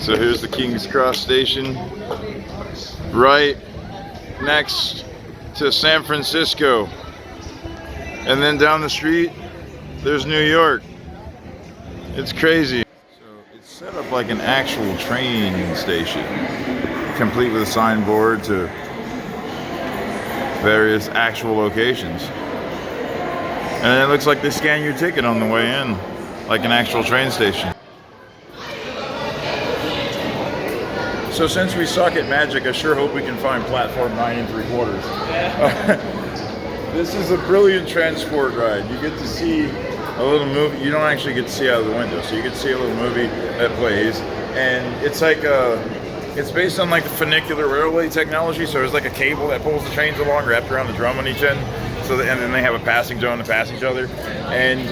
So here's the King's Cross station, right next to San Francisco. And then down the street, there's New York. It's crazy. So it's set up like an actual train station, complete with a signboard to various actual locations. And it looks like they scan your ticket on the way in, like an actual train station. So since we suck at magic, I sure hope we can find platform 9 3/4. This is a brilliant transport ride. You get to see a little movie. You don't actually get to see out of the window, so you get to see a little movie that plays. And it's like it's based on like the funicular railway technology. So there's like a cable that pulls the trains along, wrapped around the drum on each end. So and then they have a passing zone to pass each other. And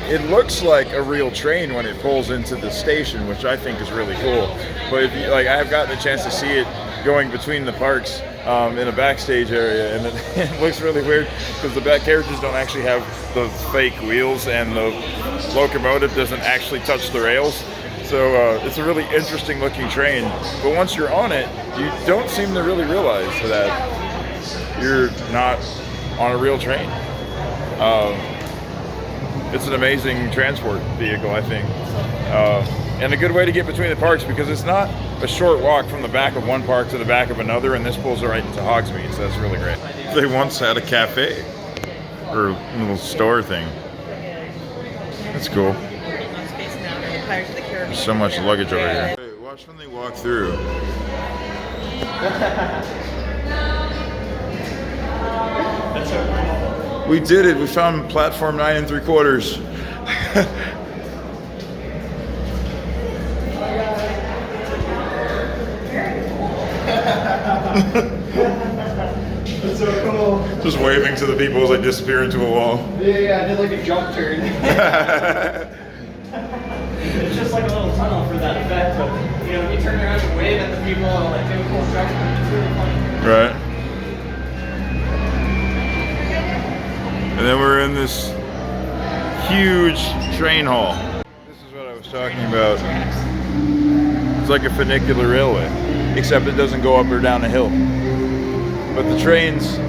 it looks like a real train when it pulls into the station, which I think is really cool. But if you, like, I have gotten a chance to see it going between the parks in a backstage area, and it looks really weird because the back carriages don't actually have the fake wheels, and the locomotive doesn't actually touch the rails. So it's a really interesting looking train. But once you're on it, you don't seem to really realize that you're not on a real train. It's an amazing transport vehicle, I think. And a good way to get between the parks, because it's not a short walk from the back of one park to the back of another, and this pulls right into Hogsmeade, so that's really great. They once had a cafe, or a little store thing. That's cool. There's so much luggage over here. Hey, watch when they walk through. We did it. We found platform 9 3/4. That's so cool. Just waving to the people as I disappear into a wall. Yeah, I did like a jump turn. It's just like a little tunnel for that effect, but you know, if you turn around and wave at the people and like do a cool jump turn, it's really funny. Right. And then we're in this huge train hall. This is what I was talking about. It's like a funicular railway, except it doesn't go up or down a hill. But the trains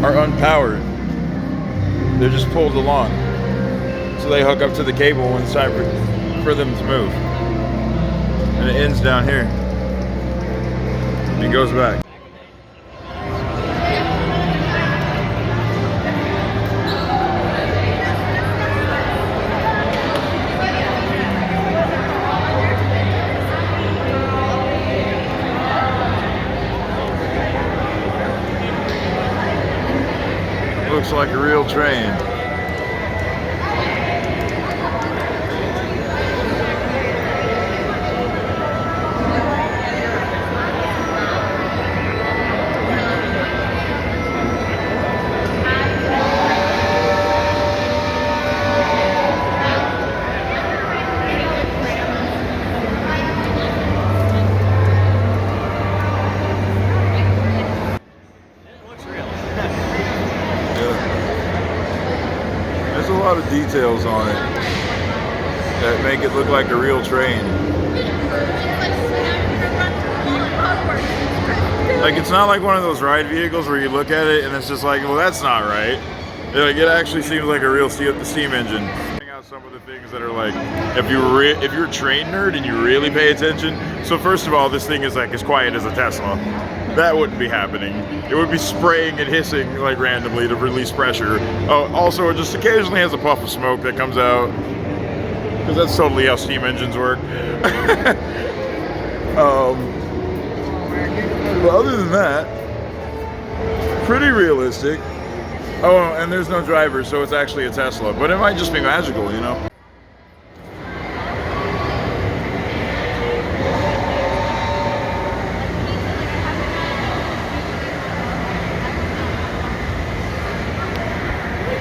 are unpowered. They're just pulled along. So they hook up to the cable when it's time for them to move. And it ends down here. And goes back. Looks like a real train. There's a lot of details on it that make it look like a real train. Like, it's not like one of those ride vehicles where you look at it and it's just like, well, that's not right. Like, it actually seems like a real steam engine. Out some of the things that are like, if you're a train nerd and you really pay attention. So first of all, this thing is like as quiet as a Tesla. That wouldn't be happening. It would be spraying and hissing like randomly to release pressure. Oh, also it just occasionally has a puff of smoke that comes out, because that's totally how steam engines work. But other than that, pretty realistic. Oh, and there's no driver, so it's actually a Tesla. But it might just be magical, you know?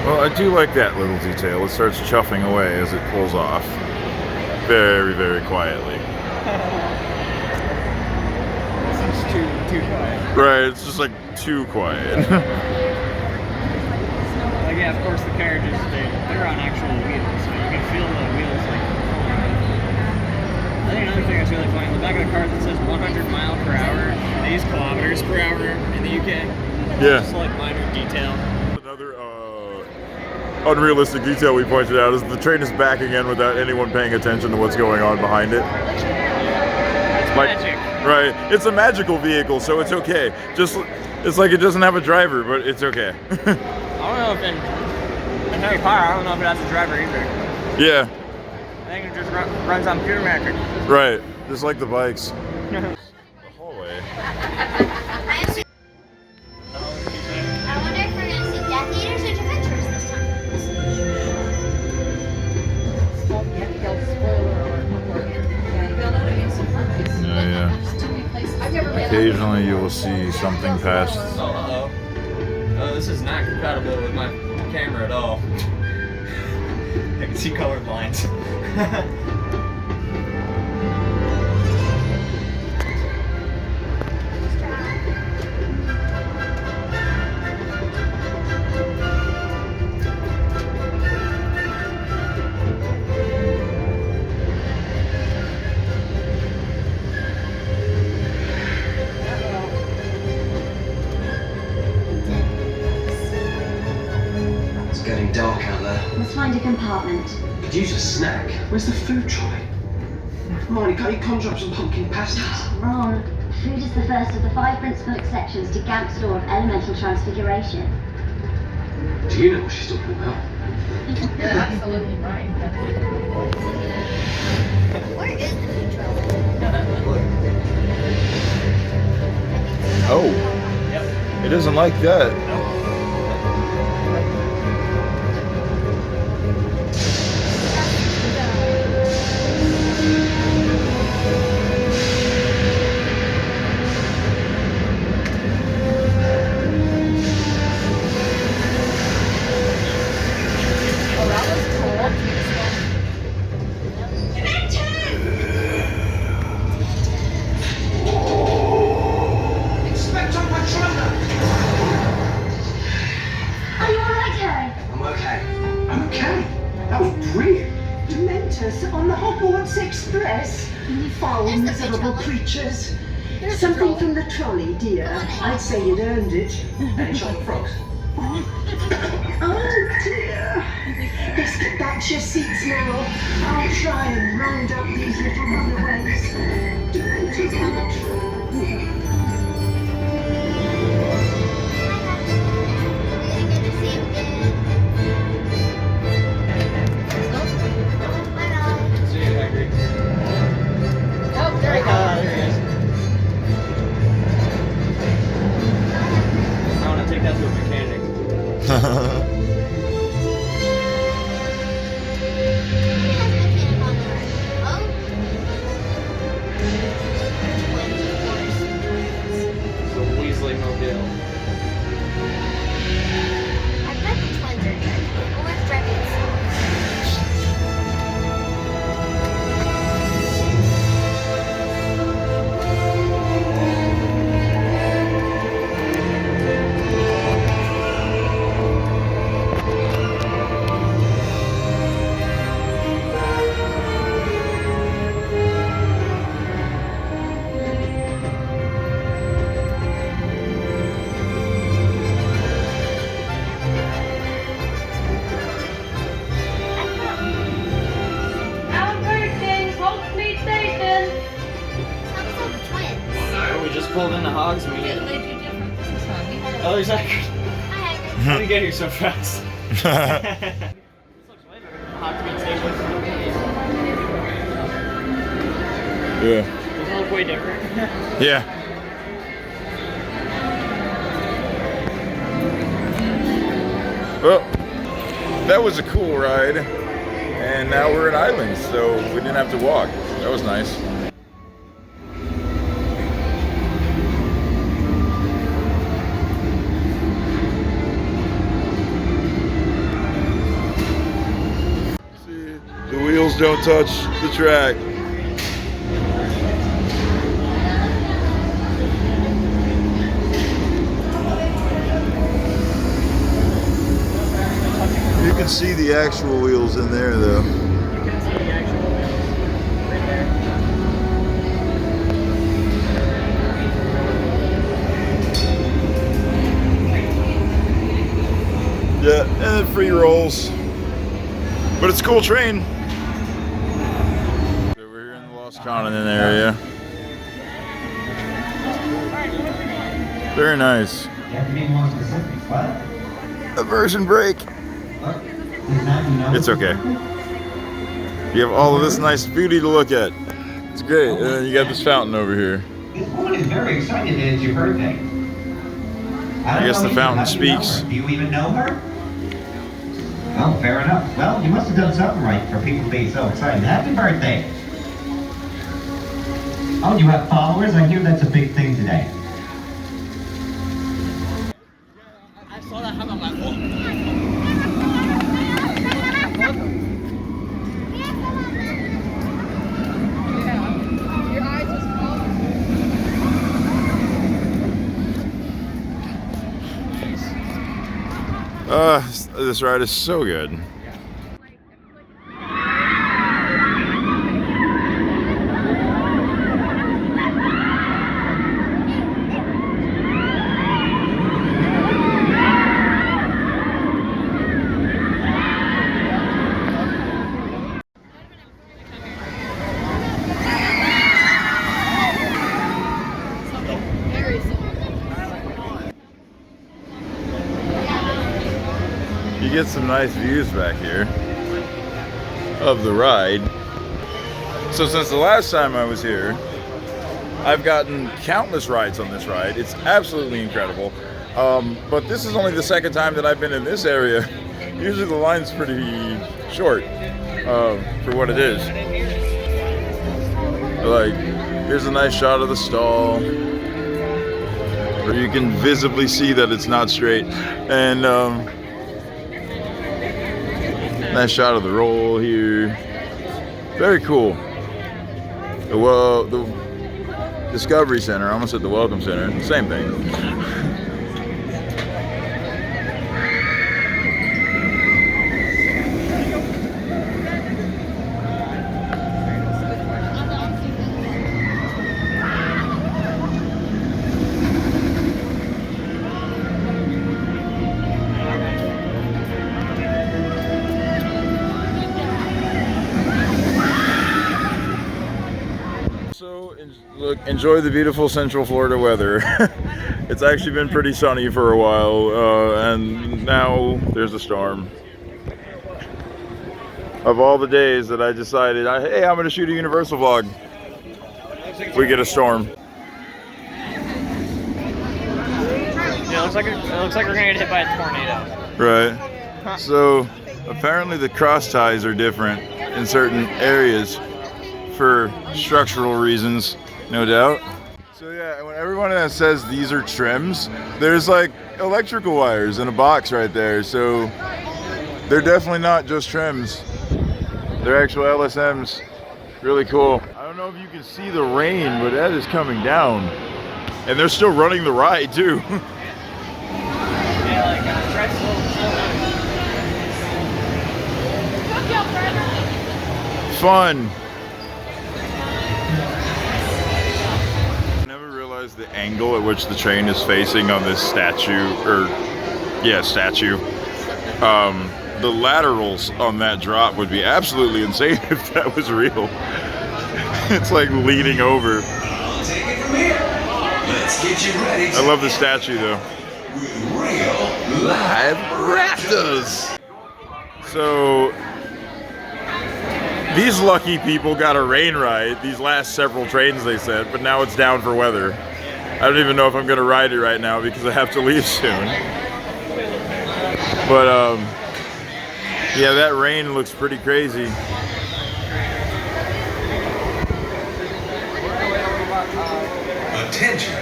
Well, I do like that little detail. It starts chuffing away as it pulls off. Very, very quietly. It's too quiet. Right, it's just like too quiet. Like, yeah, of course the carriages, they're on actual wheels, so you can feel the wheels like think another thing that's really funny, on the back of the cars it says 100 mile per hour. They use kilometers per hour in the UK. Yeah. Just like minor detail. Another unrealistic detail we pointed out is the train is back again without anyone paying attention to what's going on behind it. It's magic. Right. It's a magical vehicle, so it's okay. It's like it doesn't have a driver, but it's okay. I don't know if in Harry Potter, I don't know if it has a driver either. Yeah. I think it just runs on pure magic. Right. Just like the bikes. The hallway. I wonder if we're gonna see Death Eaters or Adventurers this time. Yeah. Occasionally you will see something past. Oh, this is not compatible with my camera at all. I can see color blinds. It's getting dark out there. Let's find a compartment. Could use a snack. Where's the food trolley? Marnie, can't you conjure up some pumpkin pasties? Wrong. Food is the first of the 5 principal exceptions to Gamp's law of elemental transfiguration. Do you know what she's talking about? You're absolutely right. Where is the food trolley? Oh. Yep. It isn't like that. Inspector Patrona! Are you alright, Harry? I'm okay. I'm okay. That was brilliant. Dementors on the Hogwarts Express. You foul, There's the miserable trolley. creatures. There's the Something trolley. from the trolley, dear. I'd say you'd earned it. Any chocolate frogs? Oh dear. Let's get back to your seats now. I'll try and round up these little runaways. Dementors on the trolley. Really good to see you again. Bye now. See you, Hagrid. Oh, there we go. There he is. I want to take that to a mechanic. The Weasley Mobile. I bet the twins are good. Well, let's drive inside. Sounds like the twins. Oh, we just pulled into Hogsmeade. Oh, there's Hagrid. Hi, Hagrid. How did you get here so fast? This looks way better than the Hogsmeade station. Yeah. Doesn't it look way different? Yeah. Well, that was a cool ride. And now we're in Islands, so we didn't have to walk. That was nice. See, the wheels don't touch the track. You can see the actual wheels in there, though. You can see the actual wheels right there. rolls. But it's a cool train. So we're here in the Lost Continent area. Very nice. You have to be more specific. What? Immersion break. It's okay. You have all of this nice beauty to look at. It's great. And then you got this fountain over here. This woman is very excited that it's your birthday. I guess the fountain speaks. Do you even know her? Oh, fair enough. Well, you must have done something right for people to be so excited. Happy birthday. Oh, you have followers? I hear that's a big thing today. I saw that happen on my phone. This ride is so good. You get some nice views back here of the ride. So since the last time I was here, I've gotten countless rides on this ride. It's absolutely incredible. But this is only the second time that I've been in this area. Usually the line's pretty short for what it is. Like, here's a nice shot of the stall where you can visibly see that it's not straight. And nice shot of the roll here. Very cool. The Discovery Center, I almost said the Welcome Center, same thing. Look, enjoy the beautiful Central Florida weather. It's actually been pretty sunny for a while, and now there's a storm. Of all the days that I decided, hey, I'm going to shoot a Universal vlog, we get a storm. Yeah, it looks like we're gonna get hit by a tornado. Right. So apparently the cross ties are different in certain areas for structural reasons. No doubt. So yeah, when everyone that says these are trims, there's like electrical wires in a box right there. So they're definitely not just trims. They're actual LSMs. Really cool. I don't know if you can see the rain, but that is coming down. And they're still running the ride too. Yeah, like Fun. The angle at which the train is facing on this statue, the laterals on that drop would be absolutely insane if that was real. It's like leaning over. I'll take it from here. Let's get you ready. I love the statue though. Real live raptors. So these lucky people got a rain ride these last several trains, they said, but now it's down for weather. I don't even know if I'm gonna ride it right now because I have to leave soon. But yeah, that rain looks pretty crazy. Attention!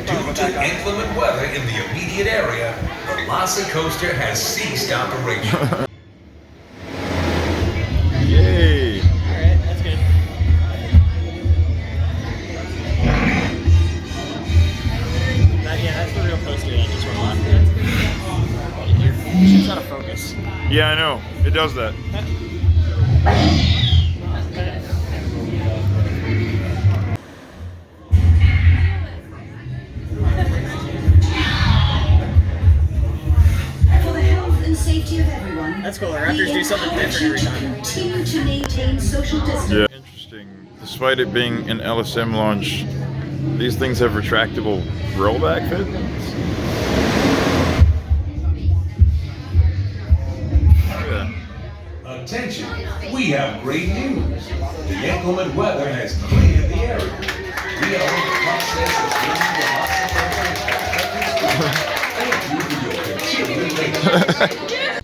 Due to inclement weather in the immediate area, the Velocicoaster has ceased operation. Yay! alright, that's good. Yeah, that's the real coaster that just went off. It's out of focus. Yeah, I know. It does that. For the health and safety of everyone, That's cool. something different every time. Continue to maintain social distance. Yeah. Interesting. Despite it being an LSM launch, these things have retractable rollback fits. Attention, we have great news. The inclement weather has cleared the area. We are in the process of bringing the Thank you for your continued patience.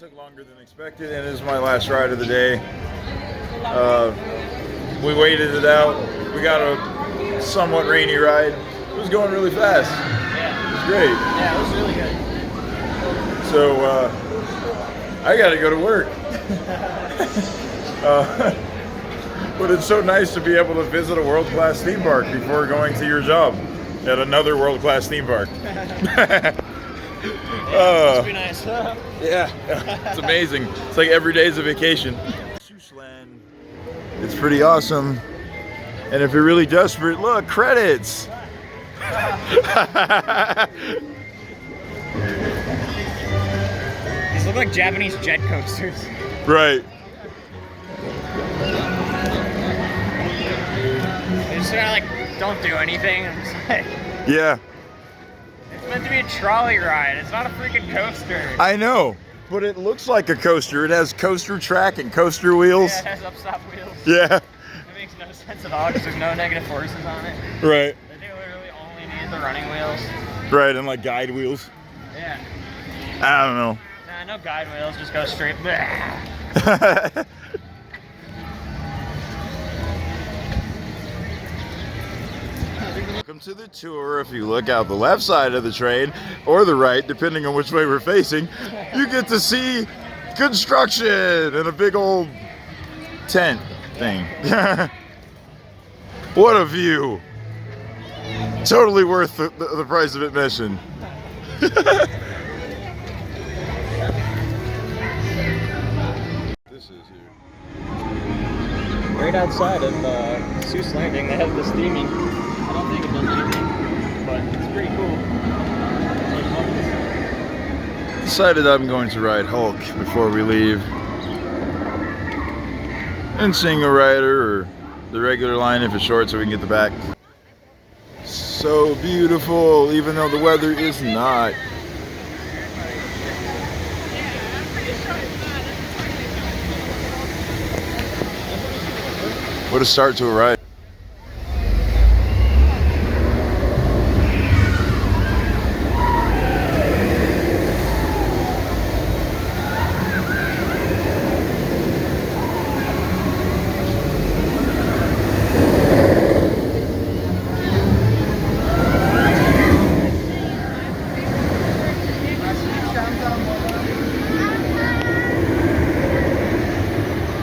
Took longer than expected, and it is my last ride of the day. We waited it out. We got a somewhat rainy ride. It was going really fast. Yeah. It was great. Yeah, it was really good. So I got to go to work. But it's so nice to be able to visit a world-class theme park before going to your job at another world-class theme park. Must be nice. Yeah, it's amazing. It's like every day's a vacation. It's pretty awesome. And if you're really desperate, look, credits. These look like Japanese jet coasters. Right. They just kind of like don't do anything. I'm just like, Yeah, it's meant to be a trolley ride. It's not a freaking coaster. I know. But it looks like a coaster. It has coaster track and coaster wheels. Yeah, it has upstop wheels. Yeah. It makes no sense at all because there's no negative forces on it. Right. They literally only need the running wheels. Right, and like guide wheels. Yeah. I don't know. Nah, no guide wheels, just go straight. Welcome to the tour. If you look out the left side of the train or the right, depending on which way we're facing, you get to see construction and a big old tent thing. What a view. Totally worth the price of admission. This is here. Right outside of Seuss Landing, they have this theming. I don't think it does anything, but it's pretty cool. Decided I'm going to ride Hulk before we leave. And sing a rider or the regular line if it's short so we can get the back. So beautiful, even though the weather is not. What a start to a ride.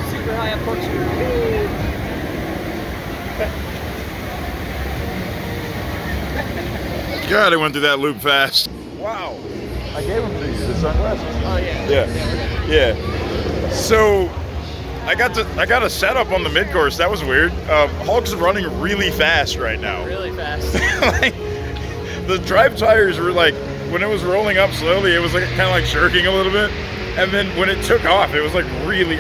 Super high up corkscrew. God, I went through that loop fast. Wow. I gave him the sunglasses. Oh yeah. Yeah. So I got a setup on the mid course. That was weird. Hulk's running really fast right now. Really fast. Like, the drive tires were like, when it was rolling up slowly, it was like kind of like jerking a little bit. And then when it took off, it was like a really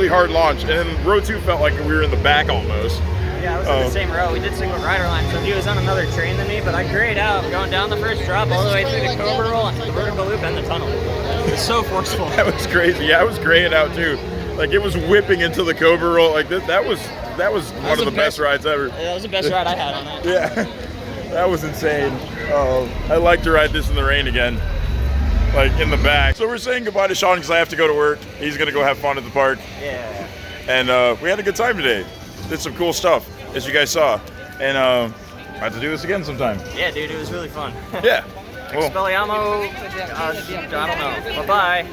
hard launch. And then row 2 felt like we were in the back almost. Yeah, I was in the same row. We did single rider line, so he was on another train than me, but I grayed out going down the first drop all the way through the Cobra Roll, the vertical loop, and the tunnel. It was so forceful. That was crazy. Yeah, I was graying out too. Like it was whipping into the Cobra Roll. Like that was one of the best rides ever. Yeah, that was the best ride I had on that. Yeah, that was insane. I'd like to ride this in the rain again, like in the back. So we're saying goodbye to Sean because I have to go to work. He's gonna go have fun at the park. Yeah. And we had a good time today. Did some cool stuff, as you guys saw. And I have to do this again sometime. Yeah, dude, it was really fun. Yeah. Well, Expelliarmus, I don't know. Bye-bye.